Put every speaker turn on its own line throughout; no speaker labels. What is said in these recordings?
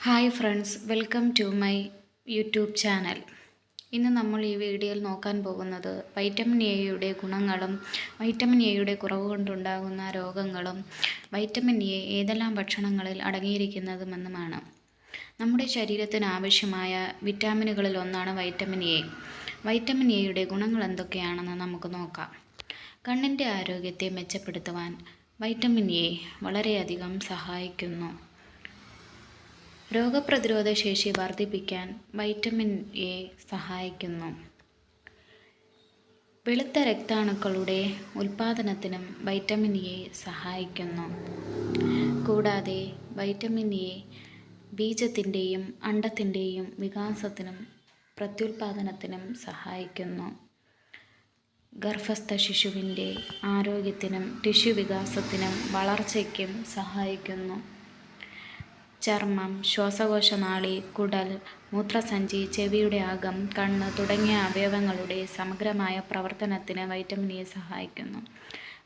Hi friends, welcome to my YouTube channel. ഇന്ന് നമ്മൾ ഈ വീഡിയോയിൽ നോക്കാൻ പോകുന്നത് വൈറ്റമിൻ എയുടെ ഗുണങ്ങളും വൈറ്റമിൻ എയുടെ കുറവ് കൊണ്ടുണ്ടാകുന്ന രോഗങ്ങളും വൈറ്റമിൻ എ ഏതെല്ലാം ഭക്ഷണങ്ങളിൽ അടങ്ങിയിരിക്കുന്നതുമെന്നുമാണ്. നമ്മുടെ ശരീരത്തിന് ആവശ്യമായ വിറ്റാമിനുകളിൽ ഒന്നാണ് വൈറ്റമിൻ എ. വൈറ്റമിൻ എയുടെ ഗുണങ്ങൾ എന്തൊക്കെയാണെന്ന് നമുക്ക് നോക്കാം. കണ്ണിൻ്റെ ആരോഗ്യത്തെ മെച്ചപ്പെടുത്തുവാൻ വൈറ്റമിൻ എ വളരെയധികം സഹായിക്കുന്നു. രോഗപ്രതിരോധ ശേഷി വർദ്ധിപ്പിക്കാൻ വൈറ്റമിൻ എ സഹായിക്കുന്നു. വെളുത്ത രക്താണുക്കളുടെ ഉൽപ്പാദനത്തിനും വൈറ്റമിൻ എ സഹായിക്കുന്നു. കൂടാതെ വൈറ്റമിൻ എ ബീജത്തിൻ്റെയും അണ്ഡത്തിൻ്റെയും വികാസത്തിനും പ്രത്യുൽപാദനത്തിനും സഹായിക്കുന്നു. ഗർഭസ്ഥ ശിശുവിൻ്റെ ആരോഗ്യത്തിനും ടിഷ്യു വികാസത്തിനും വളർച്ചയ്ക്കും സഹായിക്കുന്നു. ചർമ്മം, ശ്വാസകോശനാളി, കുടൽ, മൂത്രസഞ്ചി, ചെവിയുടെ അകം, കണ്ണ് തുടങ്ങിയ അവയവങ്ങളുടെ സമഗ്രമായ പ്രവർത്തനത്തിന് വൈറ്റമിൻ എ സഹായിക്കുന്നു.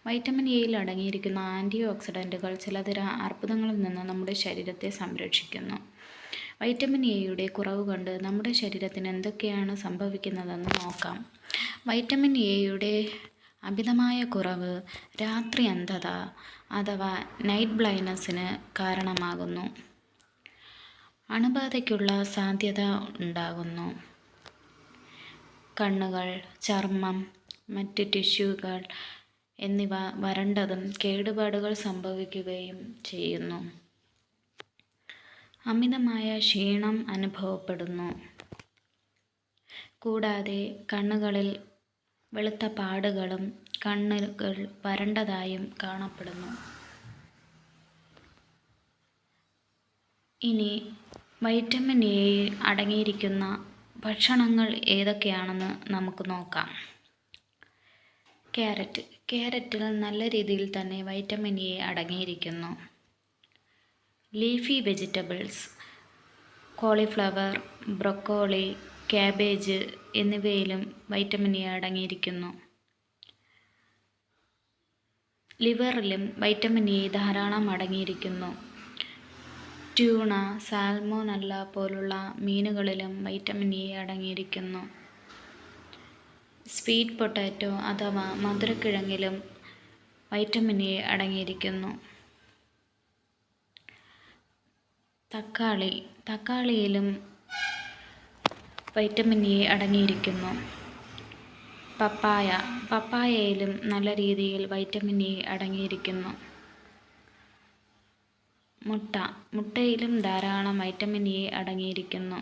വൈറ്റമിൻ എയിൽ അടങ്ങിയിരിക്കുന്ന ആൻറ്റി ഓക്സിഡൻറ്റുകൾ ചിലതരം അർബുദങ്ങളിൽ നിന്ന് നമ്മുടെ ശരീരത്തെ സംരക്ഷിക്കുന്നു. വൈറ്റമിൻ എയുടെ കുറവ് കൊണ്ട് നമ്മുടെ ശരീരത്തിന് എന്തൊക്കെയാണ് സംഭവിക്കുന്നതെന്ന് നോക്കാം. വൈറ്റമിൻ എയുടെ അമിതമായ കുറവ് രാത്രി അന്ധത അഥവാ നൈറ്റ് ബ്ലൈൻഡ്നെസ്സിന് കാരണമാകുന്നു. അണുബാധയ്ക്കുള്ള സാധ്യത ഉണ്ടാകുന്നു. കണ്ണുകൾ, ചർമ്മം, മറ്റ് ടിഷ്യൂകൾ എന്നിവ വരണ്ടതും കേടുപാടുകൾ സംഭവിക്കുകയും ചെയ്യുന്നു. അമിതമായ ക്ഷീണം അനുഭവപ്പെടുന്നു. കൂടാതെ കണ്ണുകളിൽ വെളുത്ത പാടുകളും കണ്ണുകൾ വരണ്ടതായും കാണപ്പെടുന്നു. ഇനി വൈറ്റമിൻ എ അടങ്ങിയിരിക്കുന്ന ഭക്ഷണങ്ങൾ ഏതൊക്കെയാണെന്ന് നമുക്ക് നോക്കാം. ക്യാരറ്റിൽ നല്ല രീതിയിൽ തന്നെ വൈറ്റമിൻ എ അടങ്ങിയിരിക്കുന്നു. Leafy vegetables, cauliflower, broccoli, cabbage എന്നിവയിലും വൈറ്റമിൻ എ അടങ്ങിയിരിക്കുന്നു. ലിവറിലും വൈറ്റമിൻ എ ധാരാളം അടങ്ങിയിരിക്കുന്നു. ട്യൂണ, സാൽമോനല്ല പോലുള്ള മീനുകളിലും വൈറ്റമിൻ എ അടങ്ങിയിരിക്കുന്നു. സ്വീറ്റ് പൊട്ടാറ്റോ അഥവാ മധുരക്കിഴങ്ങിലും വൈറ്റമിൻ എ അടങ്ങിയിരിക്കുന്നു. തക്കാളിയിലും വൈറ്റമിൻ എ അടങ്ങിയിരിക്കുന്നു. പപ്പായയിലും നല്ല രീതിയിൽ വൈറ്റമിൻ എ അടങ്ങിയിരിക്കുന്നു. മുട്ടയിലും ധാരാളം വൈറ്റമിൻ എ അടങ്ങിയിരിക്കുന്നു.